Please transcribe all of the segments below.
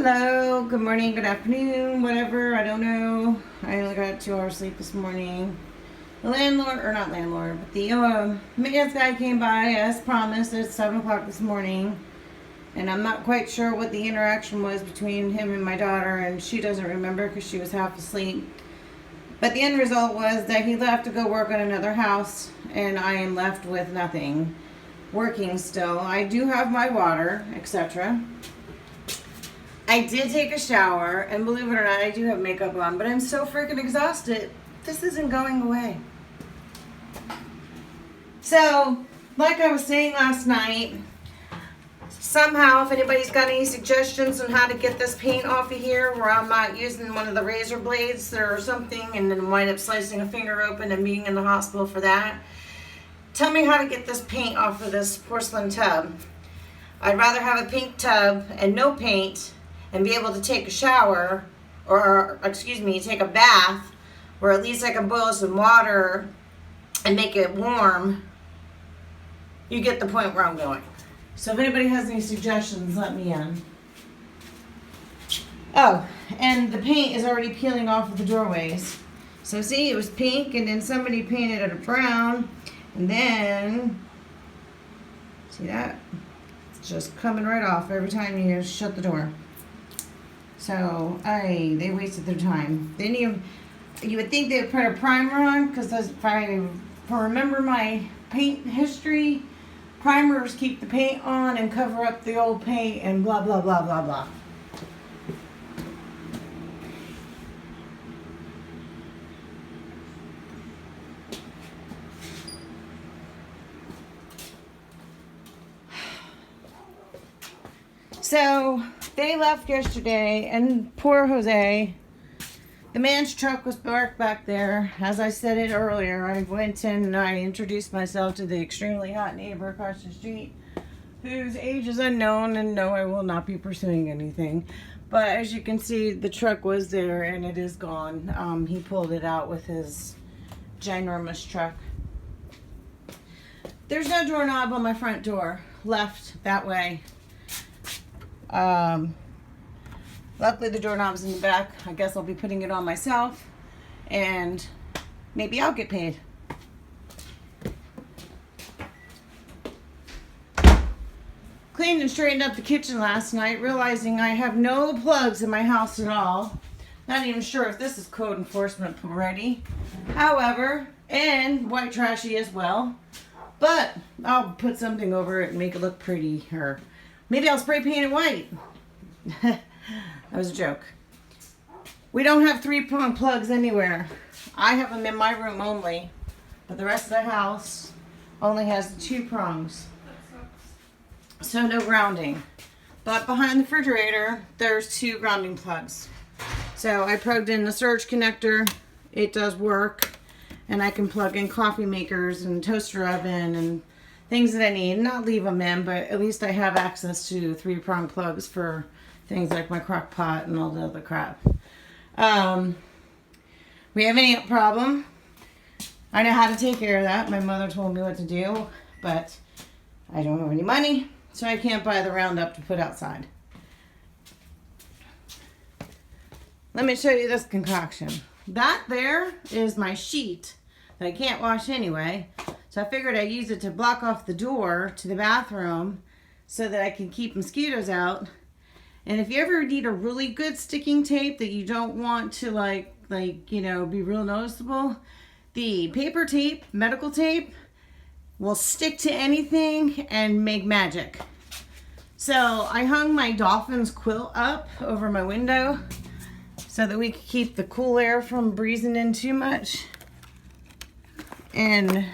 Hello, good morning, good afternoon, whatever, I don't know. I only got 2 hours sleep this morning. The landlord, or not landlord, but the maintenance guy came by as promised at 7 o'clock this morning. And I'm not quite sure what the interaction was between him and my daughter, and she doesn't remember because she was half asleep. But the end result was that he left to go work on another house, and I am left with nothing. Working still. I do have my water, etc. I did take a shower, and believe it or not, I do have makeup on, but I'm so freaking exhausted. This isn't going away. So, like I was saying last night, somehow, if anybody's got any suggestions on how to get this paint off of here, where I'm not using one of the razor blades or something, and then wind up slicing a finger open and being in the hospital for that, tell me how to get this paint off of this porcelain tub. I'd rather have a pink tub and no paint and be able to take a shower, or take a bath, or at least I can boil some water and make it warm. You get the point where I'm going. So if anybody has any suggestions, let me in. Oh, and the paint is already peeling off of the doorways. So see, it was pink, and then somebody painted it a brown, and then, see that? It's just coming right off every time you shut the door. So, they wasted their time. They didn't even, you would think they would put a primer on, because if I remember my paint history, primers keep the paint on and cover up the old paint and blah, blah, blah, blah, blah. So, they left yesterday, and poor Jose, the man's truck was parked back there. As I said it earlier, I went in and I introduced myself to the extremely hot neighbor across the street, whose age is unknown, and no, I will not be pursuing anything. But as you can see, the truck was there and it is gone. He pulled it out with his ginormous truck. There's no doorknob on my front door, left that way. Luckily the doorknob's in the back. I guess I'll be putting it on myself, and maybe I'll get paid. Cleaned and straightened up the kitchen last night, realizing I have no plugs in my house at all. Not even sure if this is code enforcement already. However, and white trashy as well. But I'll put something over it and make it look pretty, or maybe I'll spray paint it white. That was a joke. We don't have 3-prong plugs anywhere. I have them in my room only, but the rest of the house only has 2 prongs. So no grounding. But behind the refrigerator, there's 2 grounding plugs. So I plugged in the surge connector. It does work. And I can plug in coffee makers and toaster oven and things that I need. Not leave them in, but at least I have access to 3-prong plugs for things like my crock pot and all the other crap. We have any problem. I know how to take care of that. My mother told me what to do, but I don't have any money, so I can't buy the Roundup to put outside. Let me show you this concoction. That there is my sheet that I can't wash anyway, so I figured I'd use it to block off the door to the bathroom so that I can keep mosquitoes out. And if you ever need a really good sticking tape that you don't want to be real noticeable, the paper tape, medical tape, will stick to anything and make magic. So I hung my dolphin's quilt up over my window so that we could keep the cool air from breezing in too much. And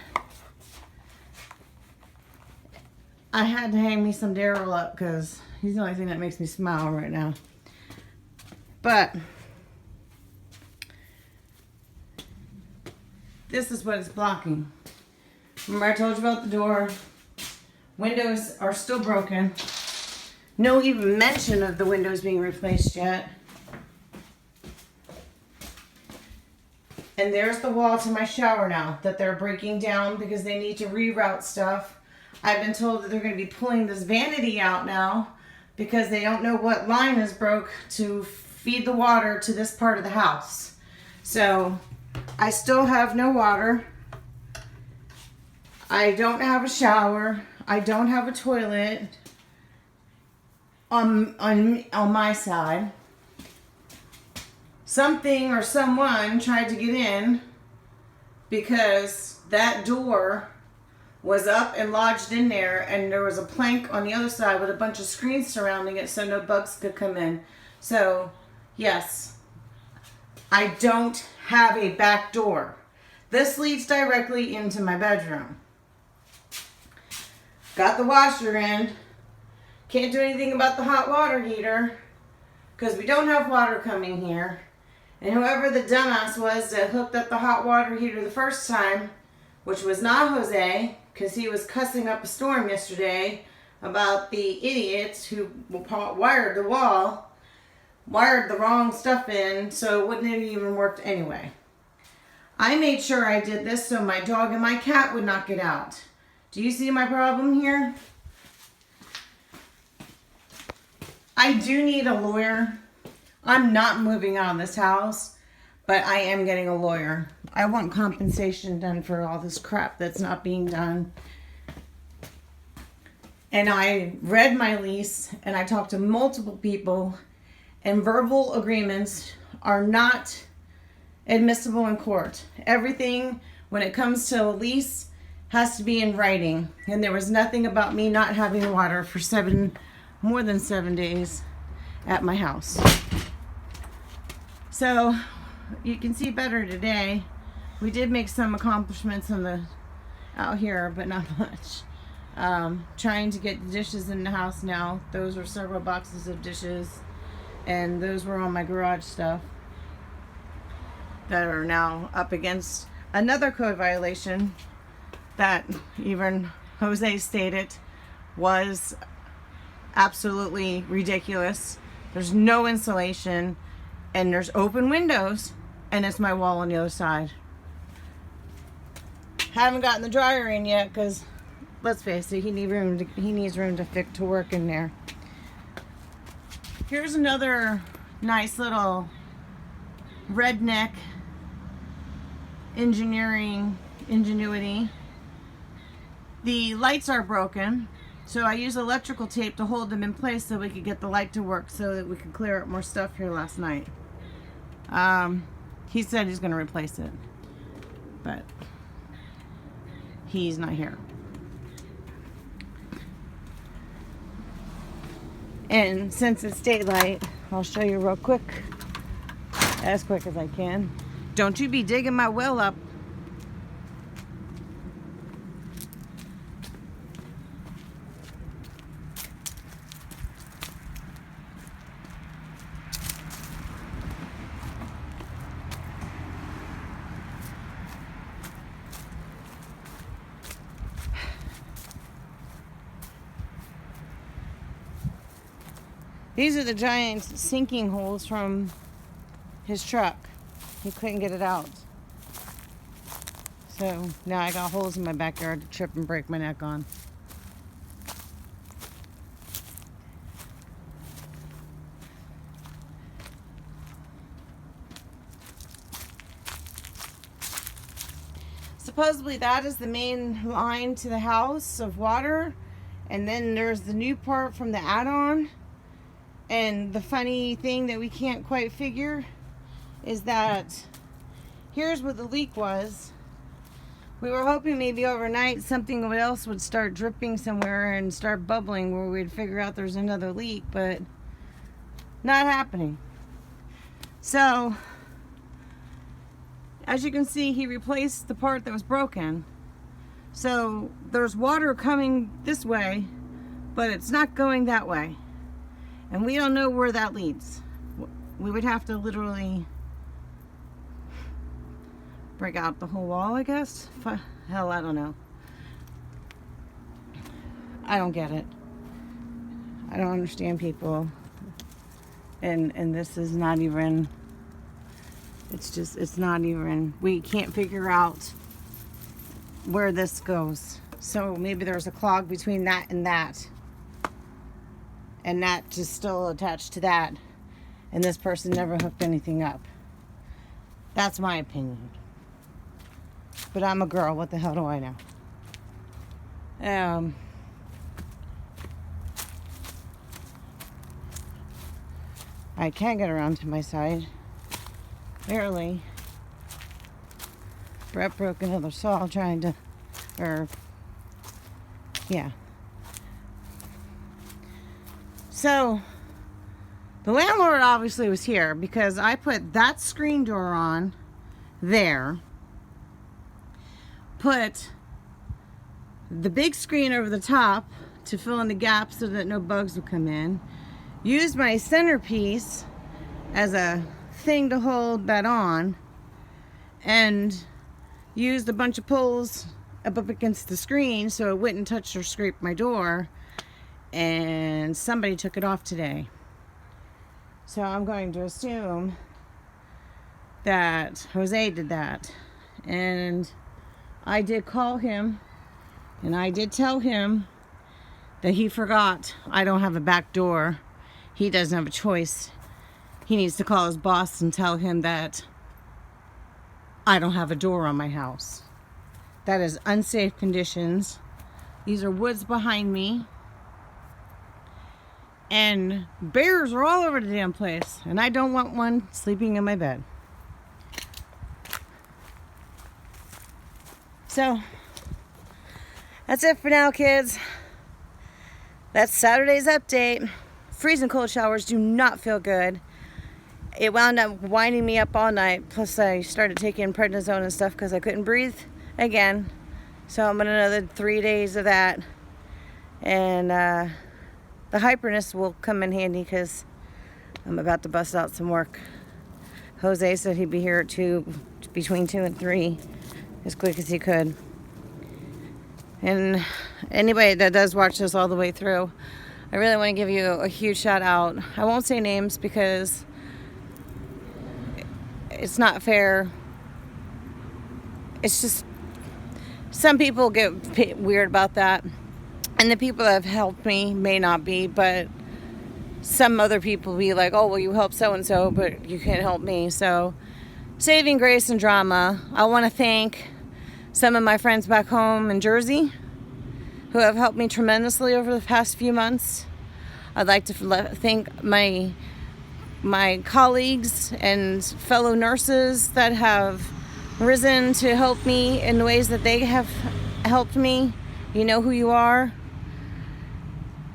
I had to hang me some Daryl up because he's the only thing that makes me smile right now. But this is what it's blocking. Remember I told you about the door? Windows are still broken. No even mention of the windows being replaced yet. And there's the wall to my shower now that they're breaking down because they need to reroute stuff. I've been told that they're going to be pulling this vanity out now because they don't know what line is broke to feed the water to this part of the house. So I still have no water. I don't have a shower. I don't have a toilet on my side. Something or someone tried to get in because that door was up and lodged in there, and there was a plank on the other side with a bunch of screens surrounding it so no bugs could come in. So, yes, I don't have a back door. This leads directly into my bedroom. Got the washer in. Can't do anything about the hot water heater because we don't have water coming here. And whoever the dumbass was that hooked up the hot water heater the first time, which was not Jose, because he was cussing up a storm yesterday about the idiots who wired the wall, wired the wrong stuff in, so it wouldn't have even worked anyway. I made sure I did this so my dog and my cat would not get out. Do you see my problem here? I do need a lawyer. I'm not moving out of this house, but I am getting a lawyer. I want compensation done for all this crap that's not being done. And I read my lease, and I talked to multiple people, and verbal agreements are not admissible in court. Everything, when it comes to a lease, has to be in writing. And there was nothing about me not having water for more than 7 days at my house. So you can see better today. We did make some accomplishments out here, but not much. Trying to get the dishes in the house now. Those were several boxes of dishes, and those were on my garage stuff that are now up against another code violation that even Jose stated was absolutely ridiculous. There's no insulation, and there's open windows, and it's my wall on the other side. Haven't gotten the dryer in yet because, let's face it, he needs room to work in there. Here's another nice little redneck ingenuity. The lights are broken, so I used electrical tape to hold them in place so we could get the light to work so that we could clear up more stuff here last night. He said he's going to replace it, but he's not here. And since it's daylight, I'll show you real quick, as quick as I can. Don't you be digging my well up. These are the giant sinking holes from his truck. He couldn't get it out. So now I got holes in my backyard to trip and break my neck on. Supposedly that is the main line to the house of water. And then there's the new part from the add-on. And the funny thing that we can't quite figure is that here's what the leak was. We were hoping maybe overnight something else would start dripping somewhere and start bubbling where we'd figure out there's another leak, but not happening. So, as you can see, he replaced the part that was broken. So there's water coming this way, but it's not going that way. And we don't know where that leads. We would have to literally break out the whole wall, I guess. Hell, I don't know. I don't get it. I don't understand people. And this is not even, it's not even, we can't figure out where this goes. So maybe there's a clog between that and that. and that just still attached to that, and this person never hooked anything up. That's my opinion. But I'm a girl, what the hell do I know? I can't get around to my side. Barely. Brett broke another saw trying to, yeah. So, the landlord obviously was here because I put that screen door on there, put the big screen over the top to fill in the gap so that no bugs would come in, used my centerpiece as a thing to hold that on, and used a bunch of pulls up against the screen so it wouldn't touch or scrape my door, and somebody took it off today. So I'm going to assume that Jose did that. And I did call him, and I did tell him that he forgot I don't have a back door. He doesn't have a choice. He needs to call his boss and tell him that I don't have a door on my house. That is unsafe conditions. These are woods behind me. And bears are all over the damn place. And I don't want one sleeping in my bed. So, that's it for now, kids. That's Saturday's update. Freezing cold showers do not feel good. It wound up winding me up all night. Plus, I started taking prednisone and stuff because I couldn't breathe again. So I'm in another 3 days of that. And the hyperness will come in handy because I'm about to bust out some work. Jose said he'd be here at between 2 and 3 as quick as he could. And anybody that does watch this all the way through, I really want to give you a huge shout out. I won't say names because it's not fair. It's just some people get weird about that, and the people that have helped me may not be, but some other people be like, oh well, you helped so and so, but you can't help me. So saving grace and drama, I want to thank some of my friends back home in Jersey who have helped me tremendously over the past few months. I'd like to thank my colleagues and fellow nurses that have risen to help me in the ways that they have helped me. You know who you are.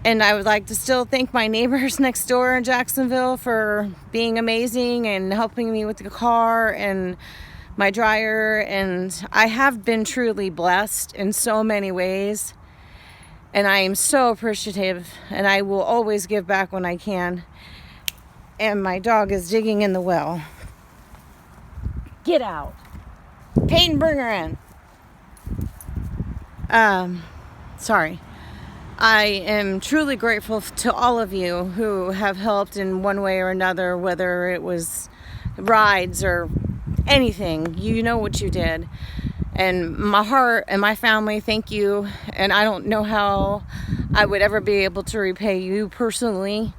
And I would like to still thank my neighbors next door in Jacksonville for being amazing and helping me with the car and my dryer. And I have been truly blessed in so many ways. And I am so appreciative, and I will always give back when I can. And my dog is digging in the well. Get out. Peyton, bring her in. Sorry. I am truly grateful to all of you who have helped in one way or another, whether it was rides or anything. You know what you did. And my heart and my family, thank you. And I don't know how I would ever be able to repay you personally,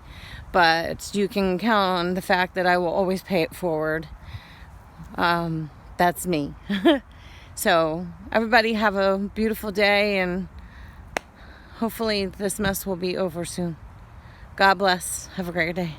but you can count on the fact that I will always pay it forward. That's me. So everybody have a beautiful day, and hopefully this mess will be over soon. God bless. Have a great day.